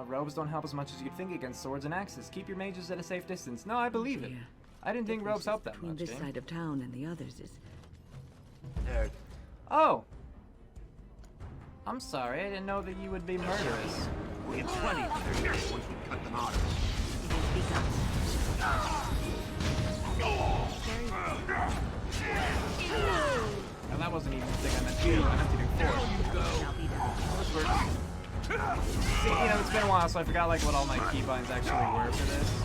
Robes don't help as much as you'd think against swords and axes. Keep your mages at a safe distance. No, I believe it. Yeah. I didn't think robes helped that Between much, this game. side of town and the others is... Oh! I'm sorry, I didn't know that you would be murderous. We have plenty of them once we cut them out. Well, that wasn't even the thing I meant to do. I meant to do 4. See, you know, it's been a while, so I forgot like what all my keybinds actually were for this.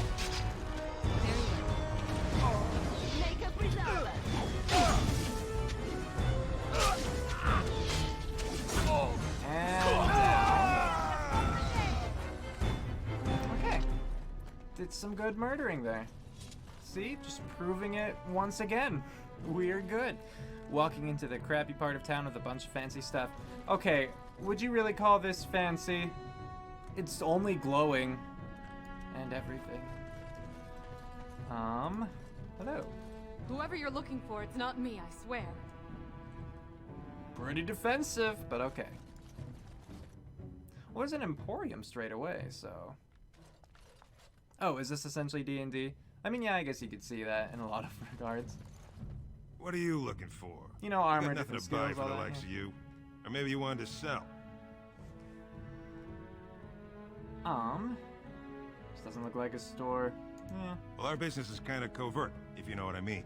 And down. Okay. Did some good murdering there. See? Just proving it once again. We're good. Walking into the crappy part of town with a bunch of fancy stuff. Okay, would you really call this fancy? It's only glowing. And everything. Hello. Whoever you're looking for, it's not me, I swear. Pretty defensive, but okay. Well, there's an emporium straight away, so... Oh, is this essentially D&D? I mean, yeah, I guess you could see that in a lot of regards. What are you looking for? You know, armor, you got nothing different to buy skills, for all the that, likes yeah. of you. Or maybe you wanted to sell. This doesn't look like a store. Yeah. Well, our business is kind of covert, if you know what I mean.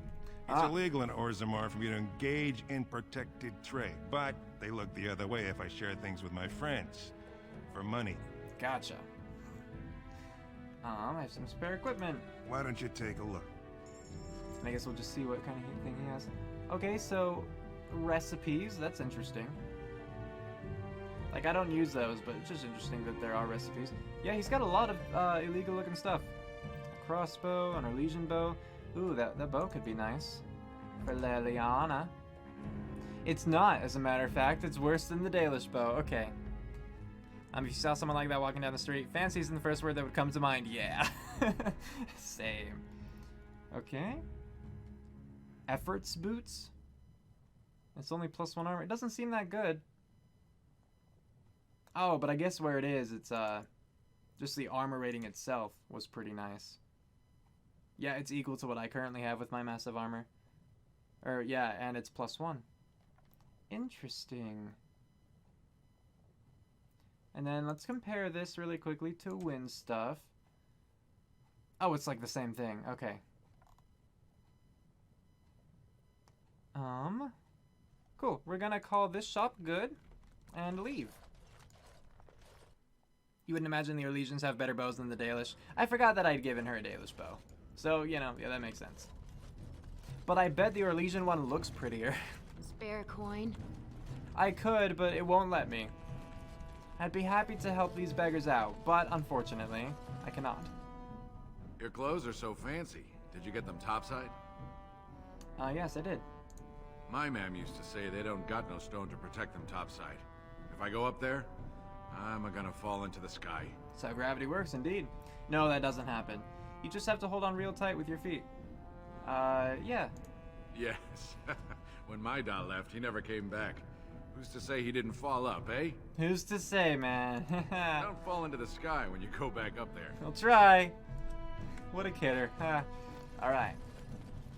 It's illegal in Orzammar for me to engage in protected trade, but they look the other way if I share things with my friends. For money. Gotcha. I have some spare equipment. Why don't you take a look? And I guess we'll just see what kind of thing he has. Okay, so recipes, that's interesting. Like, I don't use those, but it's just interesting that there are recipes. Yeah, he's got a lot of illegal looking stuff. A crossbow, an Orlesian bow. Ooh, that bow could be nice. For Leliana. It's not, as a matter of fact. It's worse than the Dalish bow. Okay. If you saw someone like that walking down the street, fancy isn't the first word that would come to mind. Yeah. Same. Okay. Efforts boots. It's only +1 armor. It doesn't seem that good. Oh, but I guess where it is, it's just the armor rating itself was pretty nice. Yeah, it's equal to what I currently have with my massive armor. Yeah, and it's +1. Interesting. And then let's compare this really quickly to Win stuff. Oh, it's like the same thing. Okay. Cool. We're gonna call this shop good and leave. You wouldn't imagine the Orlesians have better bows than the Dalish. I forgot that I'd given her a Dalish bow. So, you know, yeah, that makes sense. But I bet the Orlesian one looks prettier. Spare coin. I could, but it won't let me. I'd be happy to help these beggars out, but unfortunately, I cannot. Your clothes are so fancy. Did you get them topside? Yes, I did. My ma'am used to say they don't got no stone to protect them topside. If I go up there, I'm gonna fall into the sky. That's how gravity works, indeed. No, that doesn't happen. You just have to hold on real tight with your feet. Yeah. Yes. When my dad left, he never came back. Who's to say he didn't fall up, eh? Who's to say, man? Don't fall into the sky when you go back up there. I'll try. What a kidder. Alright.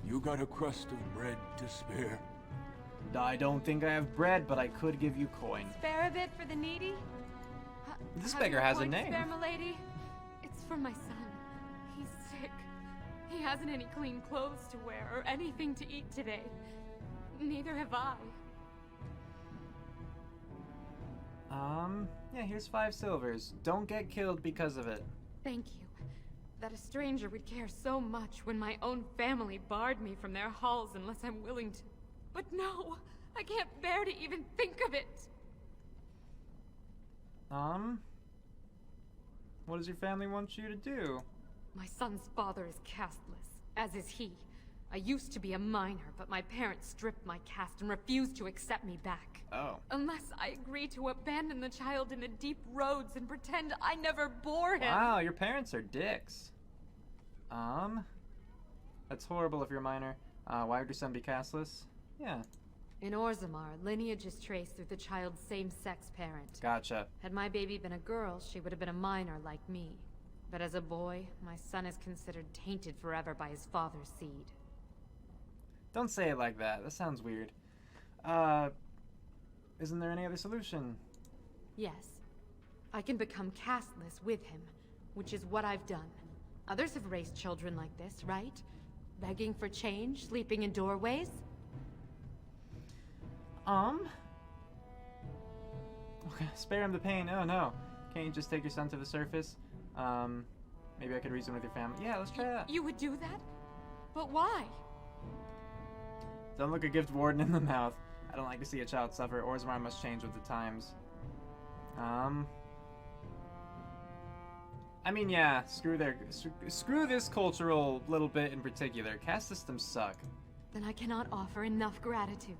You got a crust of bread to spare? I don't think I have bread, but I could give you coin. Spare a bit for the needy? This Have beggar you has a coin to name. Spare, milady? It's for my son. He's sick. He hasn't any clean clothes to wear or anything to eat today. Neither have I. Yeah, here's 5 silvers. Don't get killed because of it. Thank you. That a stranger would care so much when my own family barred me from their halls unless I'm willing to. But no! I can't bear to even think of it! What does your family want you to do? My son's father is casteless, as is he. I used to be a minor, but my parents stripped my caste and refused to accept me back. Oh. Unless I agree to abandon the child in the deep roads and pretend I never bore him. Wow, your parents are dicks. That's horrible if you're a minor. Why would your son be casteless? Yeah. In Orzammar, lineage is traced through the child's same-sex parent. Gotcha. Had my baby been a girl, she would have been a minor like me. But as a boy, my son is considered tainted forever by his father's seed. Don't say it like that. That sounds weird. Isn't there any other solution? Yes. I can become casteless with him, which is what I've done. Others have raised children like this, right? Begging for change, sleeping in doorways? Okay, spare him the pain. Oh no. Can't you just take your son to the surface? Maybe I could reason with your family. Yeah, let's try that. You would do that? But why? Don't look a gift warden in the mouth. I don't like to see a child suffer. Orzammar must change with the times. I mean, yeah, screw this cultural little bit in particular. Caste systems suck. Then I cannot offer enough gratitude.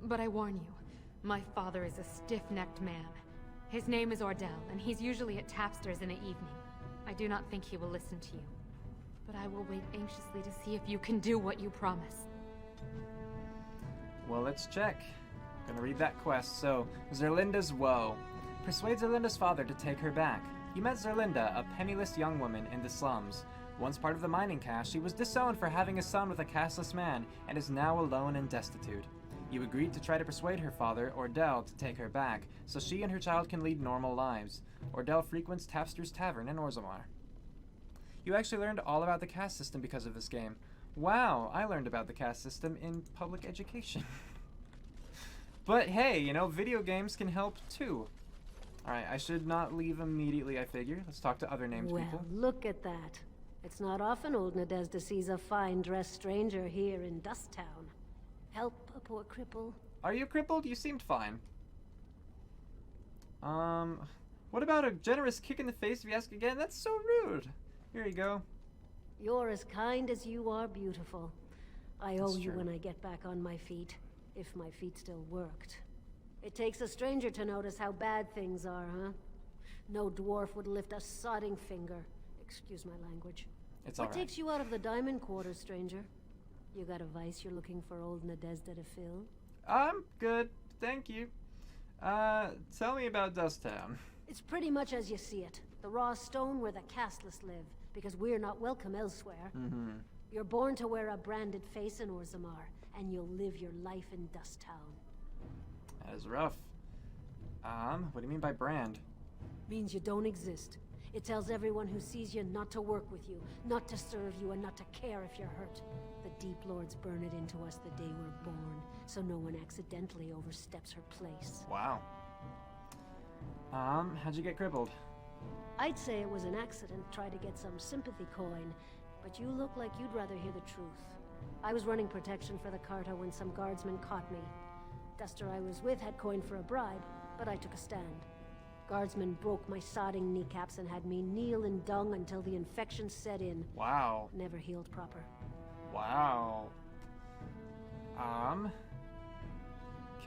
But I warn you, my father is a stiff-necked man. His name is Ordell, and he's usually at Tapster's in the evening. I do not think he will listen to you. But I will wait anxiously to see if you can do what you promise. Well, let's check. Gonna read that quest. So, Zerlinda's woe. Persuade Zerlinda's father to take her back. You met Zerlinda, a penniless young woman in the slums. Once part of the mining caste, she was disowned for having a son with a casteless man, and is now alone and destitute. You agreed to try to persuade her father, Ordell, to take her back, so she and her child can lead normal lives. Ordell frequents Tapster's Tavern in Orzammar. You actually learned all about the caste system because of this game. Wow, I learned about the caste system in public education. But hey, you know, video games can help too. Alright, I should not leave immediately, I figure. Let's talk to other named people. Well, look at that. It's not often old Nadezhda sees a fine-dressed stranger here in Dust Town. Help a poor cripple. Are you crippled? You seemed fine. What about a generous kick in the face if you ask again? That's so rude. Here you go. You're as kind as you are beautiful. I owe That's you true. when I get back on my feet, if my feet still worked. It takes a stranger to notice how bad things are, huh? No dwarf would lift a sodding finger. Excuse my language. It's What alright. takes you out of the diamond quarters, stranger? You got a vice you're looking for old Nadezhda to fill? I'm good, thank you. Tell me about Dust Town. It's pretty much as you see it. The raw stone where the casteless live, because we're not welcome elsewhere. Mm-hmm. You're born to wear a branded face in Orzammar, and you'll live your life in Dust Town. That is rough. What do you mean by brand? Means you don't exist. It tells everyone who sees you not to work with you, not to serve you, and not to care if you're hurt. The Deep Lords burn it into us the day we're born, so no one accidentally oversteps her place. Wow. How'd you get crippled? I'd say it was an accident, try to get some sympathy coin, but you look like you'd rather hear the truth. I was running protection for the Carta when some guardsmen caught me. Duster I was with had coin for a bribe, but I took a stand. Guardsmen broke my sodding kneecaps and had me kneel in dung until the infection set in. Wow. Never healed proper. Wow.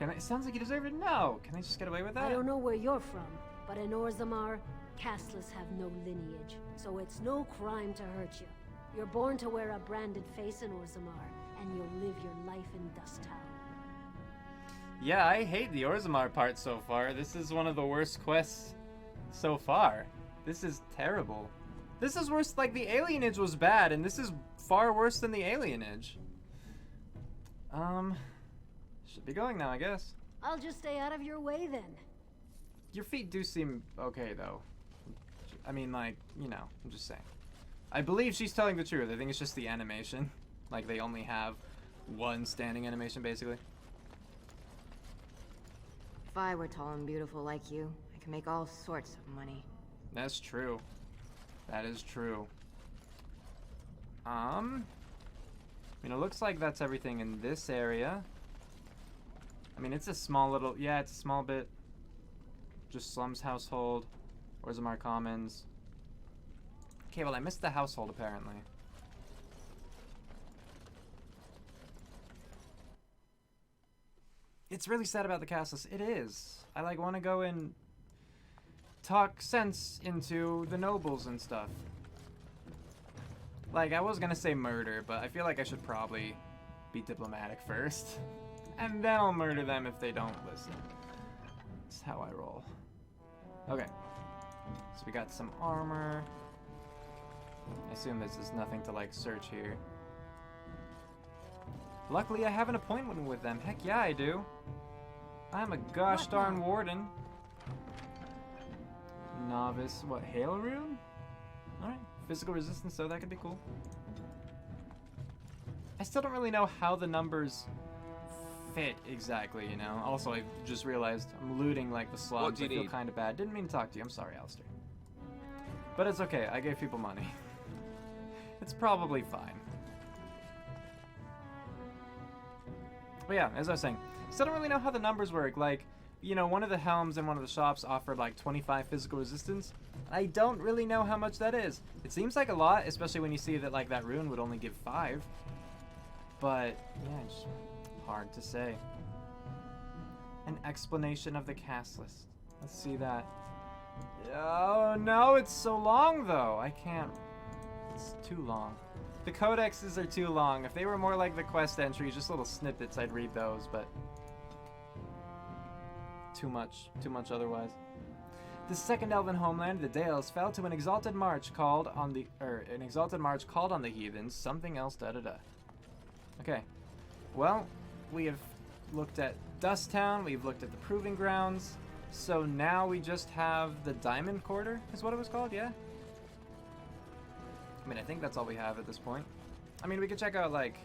It sounds like you deserve it. No. Can I just get away with that? I don't know where you're from, but in Orzammar, casteless have no lineage, so it's no crime to hurt you. You're born to wear a branded face in Orzammar, and you'll live your life in Dust Town. Yeah, I hate the Orzammar part so far. This is one of the worst quests so far. This is terrible. This is worse, like the alienage was bad, and this is far worse than the alienage. Should be going now, I guess. I'll just stay out of your way then. Your feet do seem okay, though. I mean, like, you know, I'm just saying. I believe she's telling the truth. I think it's just the animation. Like, they only have one standing animation, basically. If I were tall and beautiful like you, I could make all sorts of money. That's true. That is true. I mean, it looks like that's everything in this area. I mean, it's a small little... Yeah, it's a small bit. Just Slums Household. Orzammar Commons. Okay, well, I missed the household, apparently. It's really sad about the castles. It is. I, like, want to go and talk sense into the nobles and stuff. Like, I was gonna say murder, but I feel like I should probably be diplomatic first. and then I'll murder them if they don't listen. That's how I roll. Okay. So we got some armor. I assume this is nothing to like search here. Luckily, I have an appointment with them. Heck yeah, I do. I'm a gosh darn warden. Novice, what, hail rune? Alright, physical resistance, so that could be cool. I still don't really know how the numbers fit exactly, you know? Also, I just realized I'm looting like the slugs. I feel kind of bad. Didn't mean to talk to you. I'm sorry, Alistair. But it's okay. I gave people money. It's probably fine. But yeah, as I was saying, still don't really know how the numbers work. Like, you know, one of the helms in one of the shops offered like 25 physical resistance. I don't really know how much that is. It seems like a lot, especially when you see that like that rune would only give 5. But yeah, it's hard to say. An explanation of the cast list. Let's see that. Oh no, it's so long though. I can't. It's too long. The codexes are too long. If they were more like the quest entries, just little snippets, I'd read those, but too much otherwise. The second elven homeland, the Dales, fell to an exalted march called on the heathens. Something else, da da da. Okay, well, we have looked at Dust Town. We've looked at the Proving Grounds. So now we just have the Diamond Quarter, is what it was called, yeah? I mean, I think that's all we have at this point. I mean, we could check out, like,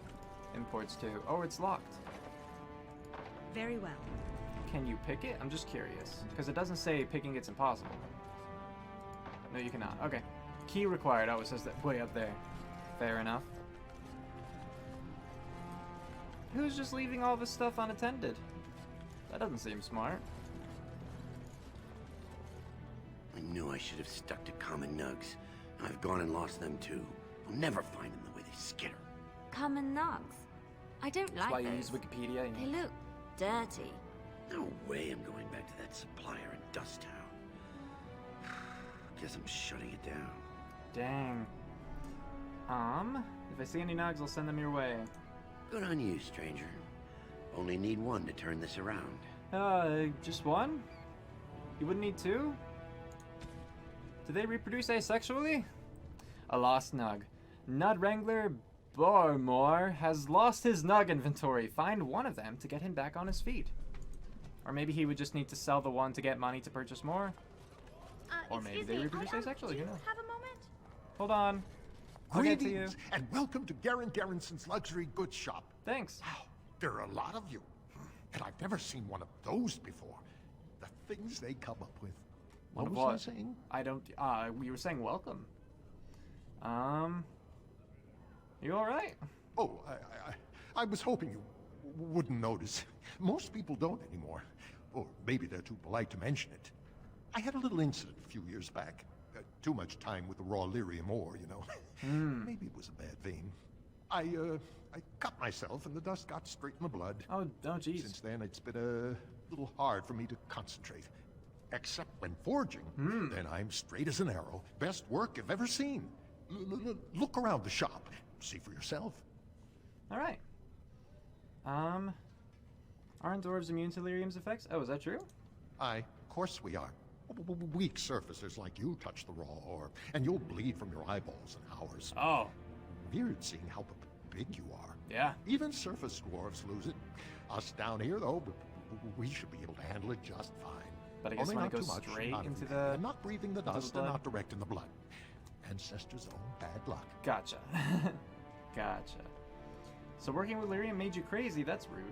imports too. Oh, it's locked. Very well. Can you pick it? I'm just curious. Because it doesn't say picking it's impossible. No, you cannot. Okay. Key required. Oh, it says that way up there. Fair enough. Who's just leaving all this stuff unattended? That doesn't seem smart. I knew I should have stuck to common nugs. I've gone and lost them too. I'll never find them the way they skitter. Common nugs. I don't That's like why those. you use Wikipedia. They look dirty. No way I'm going back to that supplier in Dust Town. Guess I'm shutting it down. Dang. If I see any nugs, I'll send them your way. Good on you, stranger. Only need one to turn this around. Just one? You wouldn't need 2? Do they reproduce asexually? A lost nug. Nud Wrangler Bormore has lost his nug inventory. Find one of them to get him back on his feet. Or maybe he would just need to sell the one to get money to purchase more. Or maybe they reproduce asexually. Who knows? Have a moment? Hold on. I'll get to you. Greetings, and welcome to Garen Garrison's Luxury Goods Shop. Thanks. Wow, there are a lot of you. And I've never seen one of those before. The things they come up with. What was I saying? I don't, you were saying welcome. You alright? Oh, I was hoping you wouldn't notice. Most people don't anymore. Or maybe they're too polite to mention it. I had a little incident a few years back. Too much time with the raw lyrium ore, you know. Maybe it was a bad vein. I cut myself and the dust got straight in the blood. Oh, jeez. Since then, it's been a little hard for me to concentrate. Except when forging, then I'm straight as an arrow. Best work you've ever seen. Look around the shop. See for yourself. Alright. Aren't dwarves immune to lyrium's effects? Oh, is that true? Of course we are. Weak surfacers like you touch the raw ore, and you'll bleed from your eyeballs in hours. Oh. Weird seeing how big you are. Yeah. Even surface dwarves lose it. Us down here, though, we should be able to handle it just fine. But I guess Only when not it goes too much, straight not into everything, the... and not breathing the dust and not directing the blood. Ancestors' own bad luck. Gotcha. Gotcha. So working with lyrium made you crazy, that's rude.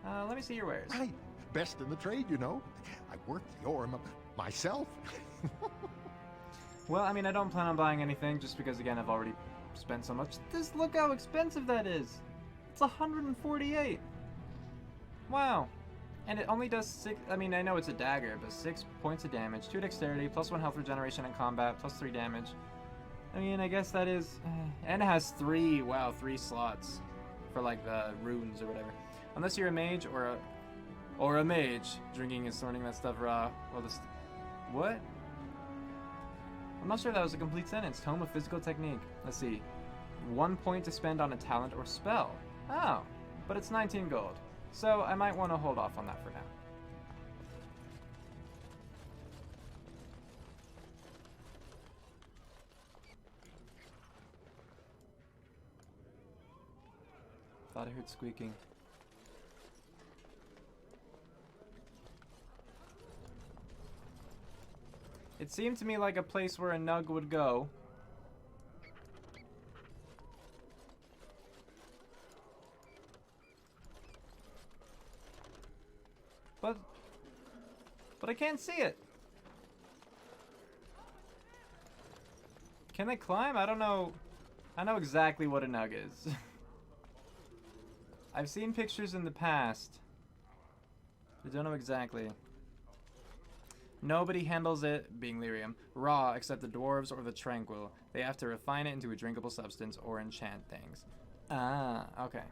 Let me see your wares. Right. Best in the trade, you know. I worked the ore myself. Well, I mean, I don't plan on buying anything just because, again, I've already spent so much. Look how expensive that is. It's 148. Wow. And it only does 6, I mean, I know it's a dagger, but 6 points of damage, 2 dexterity, plus 1 health regeneration in combat, plus 3 damage. I mean, I guess that is, and it has 3 slots for like the runes or whatever. Unless you're a mage or a mage, drinking and sorting that stuff raw. Well, what? I'm not sure that was a complete sentence. Tome of Physical Technique. Let's see. 1 point to spend on a talent or spell. Oh, but it's 19 gold. So I might want to hold off on that for now. Thought I heard squeaking. It seemed to me like a place where a nug would go. But I can't see it. Can they climb? I don't know. I know exactly what a nug is. I've seen pictures in the past. I don't know exactly. Nobody handles it, being lyrium, raw except the dwarves or the tranquil. They have to refine it into a drinkable substance or enchant things. Ah, okay.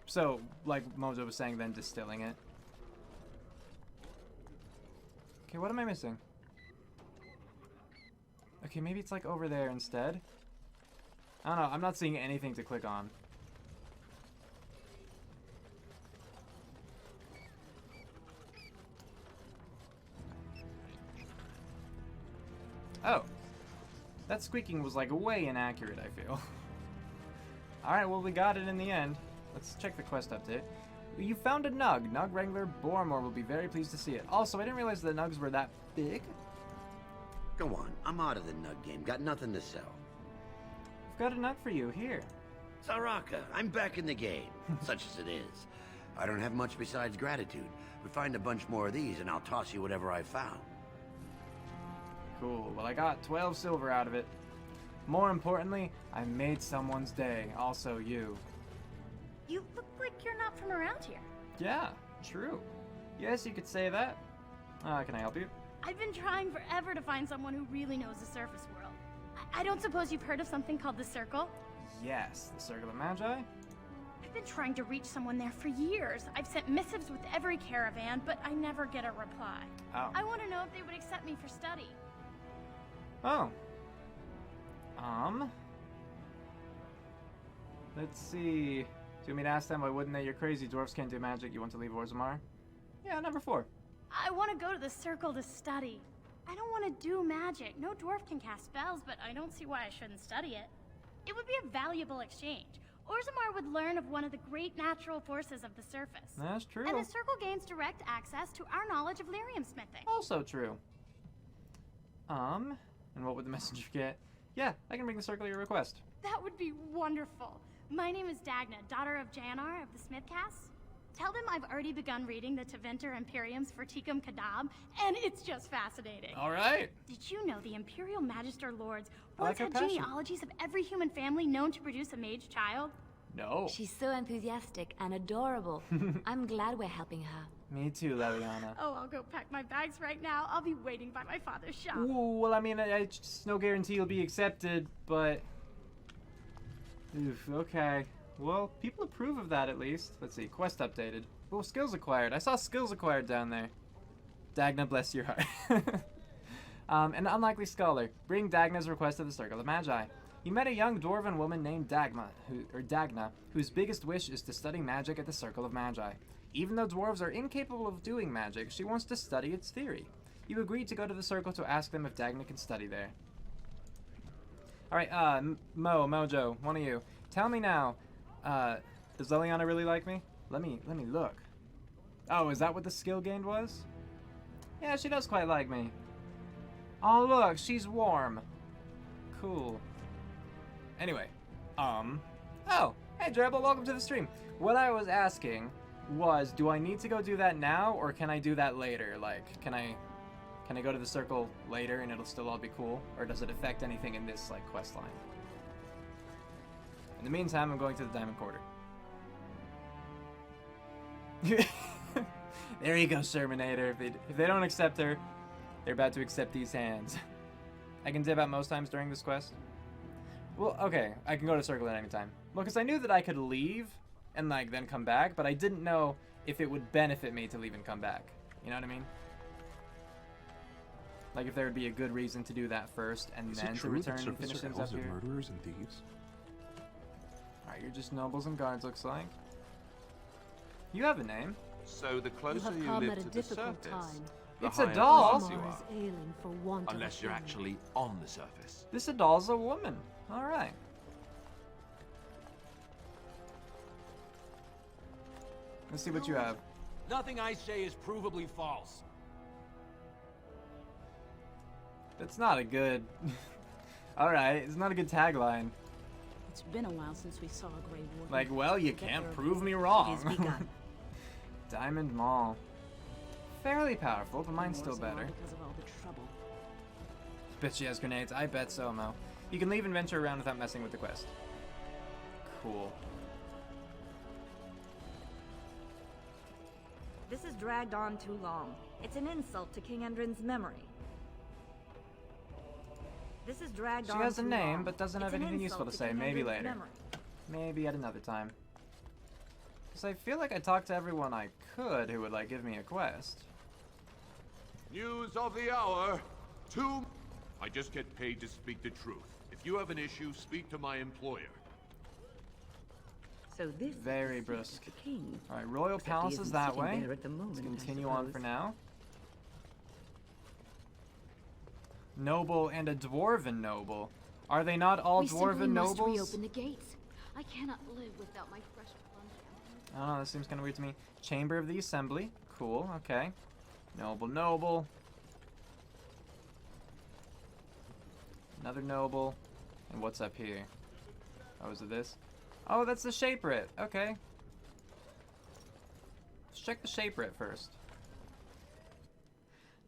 So, like Mojo was saying, then distilling it. Okay, what am I missing? Okay, maybe it's like over there instead. I don't know, I'm not seeing anything to click on. Oh. That squeaking was like way inaccurate, I feel. Alright, well we got it in the end. Let's check the quest update. You found a nug. Nug Wrangler Bormore will be very pleased to see it. Also, I didn't realize the nugs were that big. Go on, I'm out of the nug game. Got nothing to sell. I've got a nug for you, here. Saraka, I'm back in the game, such as it is. I don't have much besides gratitude, but find a bunch more of these and I'll toss you whatever I found. Cool, well I got 12 silver out of it. More importantly, I made someone's day, also you. You look like you're not from around here. Yeah, true. Yes, you could say that. Can I help you? I've been trying forever to find someone who really knows the surface world. I don't suppose you've heard of something called the Circle? Yes, the Circle of Magi? I've been trying to reach someone there for years. I've sent missives with every caravan, but I never get a reply. Oh. I want to know if they would accept me for study. Oh. Let's see. Do you want me to ask them why wouldn't they? You're crazy. Dwarves can't do magic. You want to leave Orzammar? Yeah, number 4. I want to go to the Circle to study. I don't want to do magic. No dwarf can cast spells, but I don't see why I shouldn't study it. It would be a valuable exchange. Orzammar would learn of one of the great natural forces of the surface. That's true. And the Circle gains direct access to our knowledge of lyrium smithing. Also true. And what would the messenger get? Yeah, I can bring the Circle your request. That would be wonderful. My name is Dagna, daughter of Janar of the Smithcast. Tell them I've already begun reading the Tevinter Imperiums for Tikum Kadab, and it's just fascinating. All right. Did you know the Imperial Magister Lords I once like had her passion. genealogies of every human family known to produce a mage child? No. She's so enthusiastic and adorable. I'm glad we're helping her. Me too, Leliana. Oh, I'll go pack my bags right now. I'll be waiting by my father's shop. Ooh, well, I mean, it's just no guarantee you'll be accepted, but... Oof, okay. Well, people approve of that at least. Let's see, quest updated. Oh, skills acquired. I saw skills acquired down there. Dagna, bless your heart. An unlikely scholar. Bring Dagna's request to the Circle of Magi. You met a young dwarven woman named Dagna, whose biggest wish is to study magic at the Circle of Magi. Even though dwarves are incapable of doing magic, she wants to study its theory. You agreed to go to the Circle to ask them if Dagna can study there. Alright, Mojo, one of you. Tell me now, does Leliana really like me? Let me look. Oh, is that what the skill gained was? Yeah, she does quite like me. Oh, look, she's warm. Cool. Anyway, oh, hey, Dribble, welcome to the stream. What I was asking was, do I need to go do that now, or can I do that later? Like, can I go to the Circle later and it'll still all be cool? Or does it affect anything in this, like, quest line? In the meantime, I'm going to the Diamond Quarter. There you go, Shermanator. If they don't accept her, they're about to accept these hands. I can dip out most times during this quest. Well, okay, I can go to Circle at any time. Well, because I knew that I could leave and, like, then come back, but I didn't know if it would benefit me to leave and come back. You know what I mean? Like, if there would be a good reason to do that first and then to return and finish things up here. Murderers and thieves? Alright, you're just nobles and guards, looks like. You have a name. So the You closer have you come live at a to the difficult surface, time. the It's a higher doll. class you Orzammar are. is ailing for want of a Unless you're healer. actually on the surface. This doll's a woman. All right. Let's see what you have. Nothing I say is provably false. That's not a good... Alright, it's not a good tagline. It's been a while since we saw a Grey Warden. Like, well, you Get can't their prove me It wrong. has begun. Diamond Mall. Fairly powerful, but mine's still Orzammar better. Because of all the trouble. Bet she has grenades. I bet so, Mo. You can leave and venture around without messing with the quest. Cool. This has dragged on too long. It's an insult to King Endrin's memory. This has dragged She on has a too name, long. but doesn't have It's an anything useful to insult say. King Maybe Endrin's later. memory. Maybe at another time. Because I feel like I talked to everyone I could who would, like, give me a quest. News of the hour. I just get paid to speak the truth. If you have an issue, speak to my employer. So this Very is the secret brusque. of the king. Alright, Royal Except he Palace is isn't that sitting way. there at the moment, Let's I continue on for suppose. now. Noble and a dwarven noble. Are they not all We simply dwarven must nobles? reopen the gates. I cannot live without my fresh plum jam. I don't know, this seems kind of weird to me. Chamber of the Assembly. Cool, okay. Noble. Another noble. And what's up here? Oh, is it this? Oh, that's the Shaperate. Okay. Let's check the Shaperate first.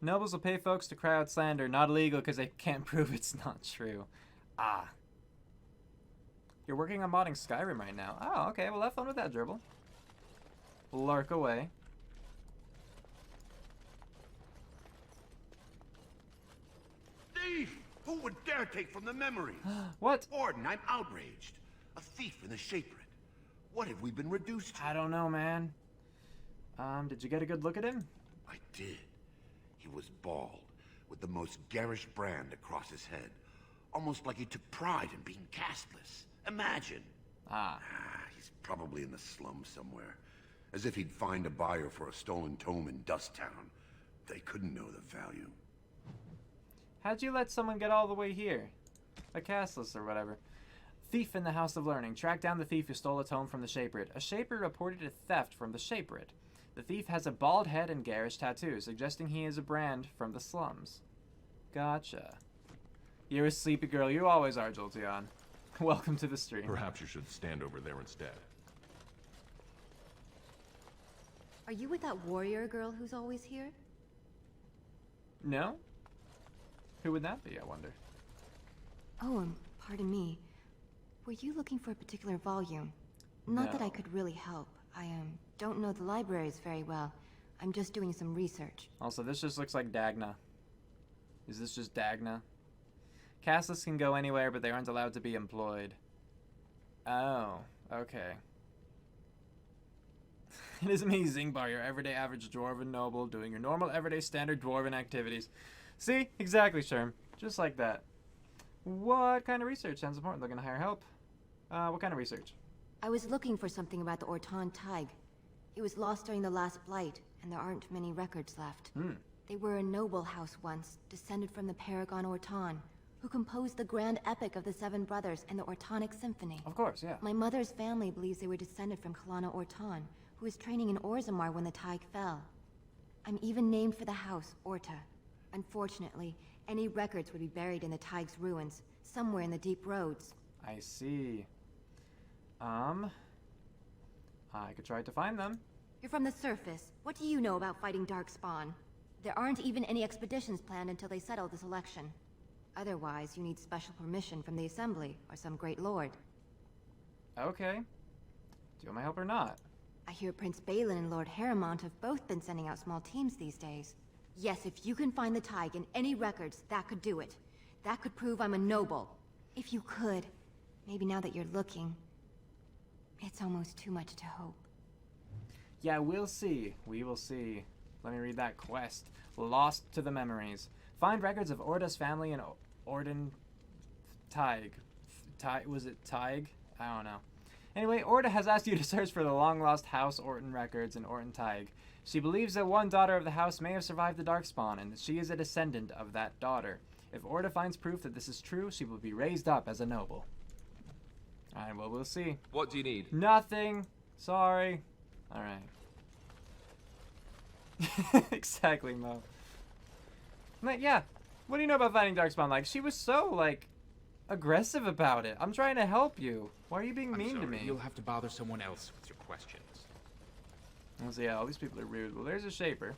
Nobles will pay folks to cry out slander. Not illegal because they can't prove it's not true. Ah. You're working on modding Skyrim right now. Oh, okay. Well, have fun with that, Dribble. Lurk away. Thief! Who would dare take from the memories? What? Warden, I'm outraged. A thief in the Shaperate. What have we been reduced to? I don't know, man. Did you get a good look at him? I did. He was bald, with the most garish brand across his head. Almost like he took pride in being castless. Imagine. He's probably in the slums somewhere. As if he'd find a buyer for a stolen tome in Dust Town. They couldn't know the value. How'd you let someone get all the way here? A castless or whatever. Thief in the House of Learning. Track down the thief who stole a tome from the Shaperate. A Shaper reported a theft from the Shaperate. The thief has a bald head and garish tattoo, suggesting he is a brand from the slums. Gotcha. You're a sleepy girl. You always are, Jolteon. Welcome to the stream. Perhaps you should stand over there instead. Are you with that warrior girl who's always here? No? Who would that be, I wonder? Oh, pardon me. Were you looking for a particular volume? Not that I No. could really help. I don't know the libraries very well. I'm just doing some research. Also, this just looks like Dagna. Is this just Dagna? Castless can go anywhere, but they aren't allowed to be employed. Oh, okay. It is amazing, Bar, your everyday average dwarven noble doing your normal everyday standard dwarven activities. See? Exactly, Sherm. Just like that. What kind of research? Sounds important. Looking to hire help. What kind of research? I was looking for something about the Orton Tig. It was lost during the last Blight, and there aren't many records left. They were a noble house once, descended from the Paragon Orton, who composed the grand epic of the Seven Brothers and the Ortonic Symphony. Of course, yeah. My mother's family believes they were descended from Kalana Orton, who was training in Orzammar when the Tig fell. I'm even named for the house, Orta. Unfortunately, any records would be buried in the Tig's ruins, somewhere in the deep roads. I see. I could try to find them. You're from the surface. What do you know about fighting Darkspawn? There aren't even any expeditions planned until they settle this election. Otherwise, you need special permission from the Assembly or some great lord. Okay. Do you want my help or not? I hear Prince Balin and Lord Harrimont have both been sending out small teams these days. Yes, if you can find the Tig and any records, that could do it. That could prove I'm a noble. If you could. Maybe now that you're looking. It's almost too much to hope. Yeah, we'll see. We will see. Let me read that quest. Lost to the Memories. Find records of Orda's family in Tig. Was it Tig? I don't know. Anyway, Orda has asked you to search for the long-lost House Orton records in Orton Tig. She believes that one daughter of the house may have survived the Darkspawn, and that she is a descendant of that daughter. If Orda finds proof that this is true, she will be raised up as a noble. Alright, well, we'll see. What do you need? Nothing. Sorry. Alright. Exactly, Mo. But yeah, what do you know about fighting Darkspawn? Like, she was so, like, aggressive about it. I'm trying to help you. Why are you being mean to me? You'll have to bother someone else with your questions. So yeah, all these people are rude. Well, there's a Shaper.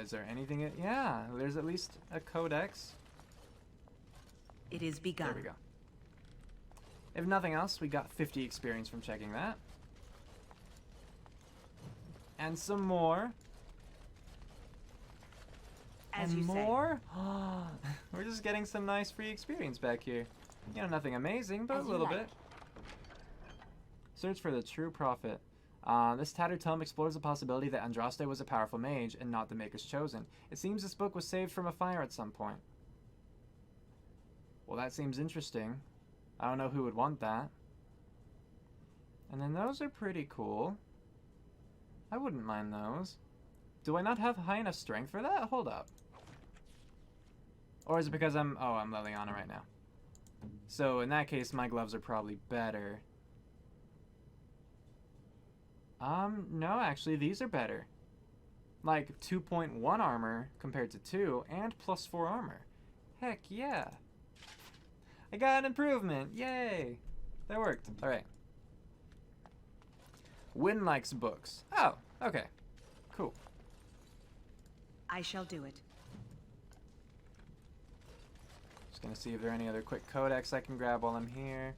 Is there anything? Yeah, there's at least a Codex. It is begun. There we go. If nothing else, we got 50 experience from checking that. And some more. As and you more? We're just getting some nice free experience back here. You know, nothing amazing, but a little bit. Search for the true prophet. This tattered tome explores the possibility that Andraste was a powerful mage and not the Maker's Chosen. It seems this book was saved from a fire at some point. Well, that seems interesting. I don't know who would want that. And then those are pretty cool. I wouldn't mind those. Do I not have high enough strength for that? Hold up. Or is it because I'm Liliana right now? So in that case, my gloves are probably better. No, actually, these are better. Like 2.1 armor compared to 2 and +4 armor. Heck yeah. I got an improvement. Yay. That worked. All right. Win likes books. Oh, okay. Cool. I shall do it. Just gonna see if there are any other quick codex I can grab while I'm here.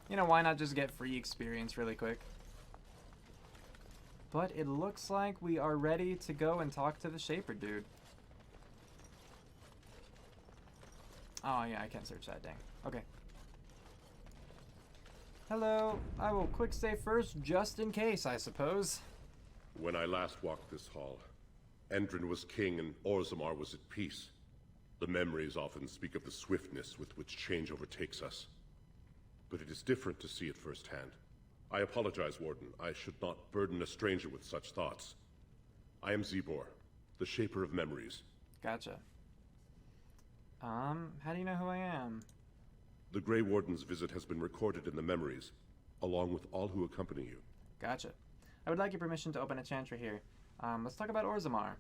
You know, why not just get free experience really quick? But it looks like we are ready to go and talk to the Shaper dude. Oh yeah, I can't search that, dang. Okay. Hello. I will quick save first, just in case, I suppose. When I last walked this hall, Endrin was king and Orzammar was at peace. The memories often speak of the swiftness with which change overtakes us. But it is different to see it firsthand. I apologize, Warden. I should not burden a stranger with such thoughts. I am Zebor, the Shaper of Memories. Gotcha. How do you know who I am? The Grey Warden's visit has been recorded in the memories, along with all who accompany you. Gotcha. I would like your permission to open a chantry here. Let's talk about Orzammar.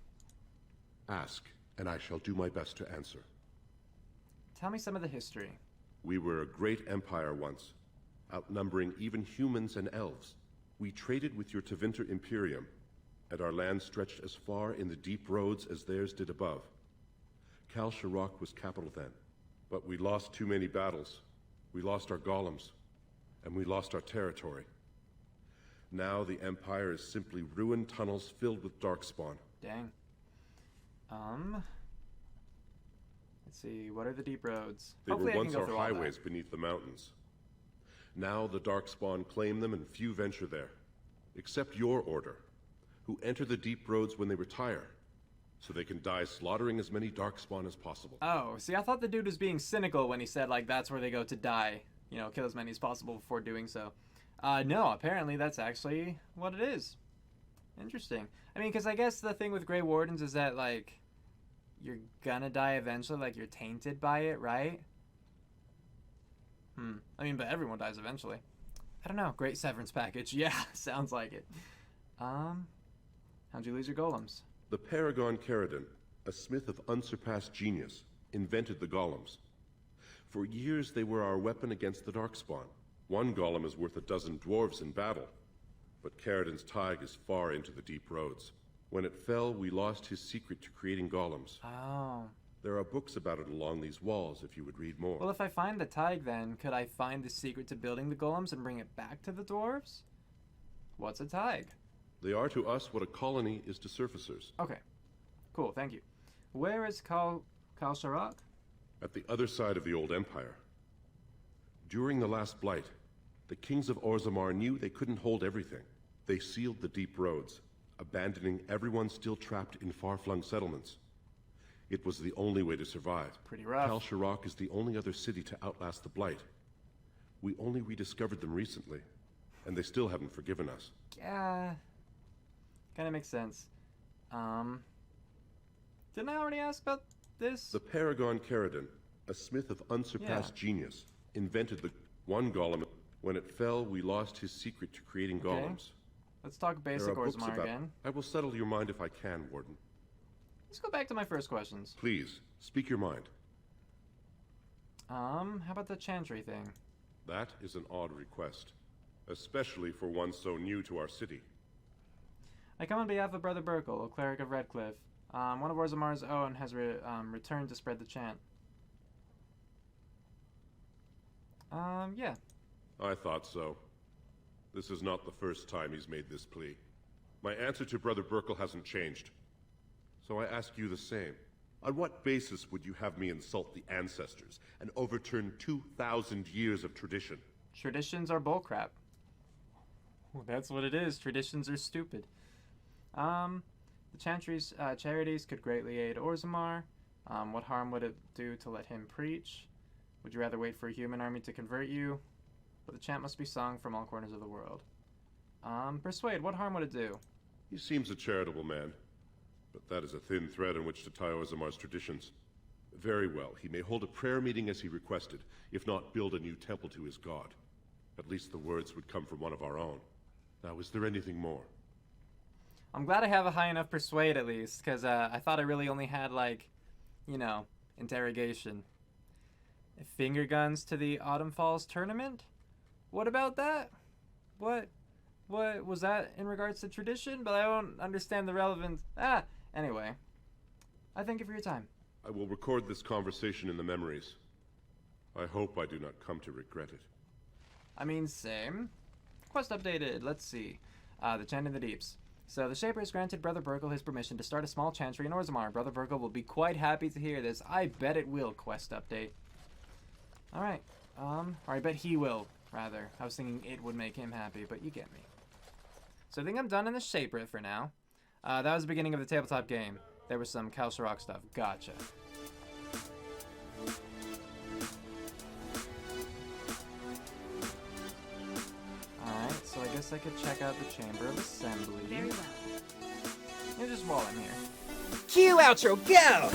Ask, and I shall do my best to answer. Tell me some of the history. We were a great empire once, outnumbering even humans and elves. We traded with your Tevinter Imperium, and our land stretched as far in the deep roads as theirs did above. Kal Sharok was capital then, but we lost too many battles. We lost our golems, and we lost our territory. Now the Empire is simply ruined tunnels filled with Darkspawn. Dang. Let's see, what are the deep roads? They were once our highways beneath the mountains. Now the Darkspawn claim them and few venture there, except your order, who enter the deep roads when they retire, so they can die slaughtering as many Darkspawn as possible. Oh, see, I thought the dude was being cynical when he said, like, that's where they go to die. You know, kill as many as possible before doing so. No, apparently that's actually what it is. Interesting. I mean, because I guess the thing with Grey Wardens is that, like, you're gonna die eventually, like, you're tainted by it, right? I mean, but everyone dies eventually. I don't know. Great severance package. Yeah, sounds like it. How'd you lose your golems? The Paragon Caridin, a smith of unsurpassed genius, invented the golems. For years, they were our weapon against the Darkspawn. One golem is worth 12 dwarves in battle, but Caridin's Tig is far into the deep roads. When it fell, we lost his secret to creating golems. Oh. There are books about it along these walls if you would read more. Well, if I find the Tig, then, could I find the secret to building the golems and bring it back to the dwarves? What's a Tig? They are to us what a colony is to surfacers. Okay. Cool, thank you. Where is Kal Sharok? At the other side of the old empire. During the last blight, the kings of Orzammar knew they couldn't hold everything. They sealed the deep roads, abandoning everyone still trapped in far-flung settlements. It was the only way to survive. Pretty rough. Kal Shirak is the only other city to outlast the Blight. We only rediscovered them recently, and they still haven't forgiven us. Yeah, kind of makes sense. Didn't I already ask about this? The Paragon Caridon, a smith of unsurpassed genius, invented the one golem. When it fell, we lost his secret to creating golems. Let's talk basic Orzammar again. I will settle your mind if I can, Warden. Let's go back to my first questions. Please, speak your mind. How about the Chantry thing? That is an odd request, especially for one so new to our city. I come on behalf of Brother Burkle, a cleric of Redcliffe. One of Orzammar's own has returned to spread the chant. Yeah. I thought so. This is not the first time he's made this plea. My answer to Brother Burkle hasn't changed. So I ask you the same. On what basis would you have me insult the ancestors and overturn 2,000 years of tradition? Traditions are bullcrap. Well, that's what it is. Traditions are stupid. The Chantry's charities could greatly aid Orzammar. What harm would it do to let him preach? Would you rather wait for a human army to convert you? But the chant must be sung from all corners of the world. Persuade, what harm would it do? He seems a charitable man, but that is a thin thread on which to tie Orzammar's traditions. Very well, he may hold a prayer meeting as he requested, if not build a new temple to his god. At least the words would come from one of our own. Now, is there anything more? I'm glad I have a high enough persuade at least, because I thought I really only had, like, you know, interrogation. Finger guns to the Autumn Falls tournament? What about that? What was that in regards to tradition? But I don't understand the relevance. Anyway. I thank you for your time. I will record this conversation in the memories. I hope I do not come to regret it. I mean, same. Quest updated. Let's see. The Chant in the Deeps. So the Shaper has granted Brother Burkle his permission to start a small chantry in Orzammar. Brother Burkle will be quite happy to hear this. I bet it will, quest update. Alright. Or I bet he will, rather. I was thinking it would make him happy, but you get me. So I think I'm done in the Shaper for now. That was the beginning of the tabletop game. There was some Kal Shirak stuff. Gotcha. Alright, so I guess I could check out the Chamber of Assembly. Very well. Yeah, just while I'm here. Cue outro, go!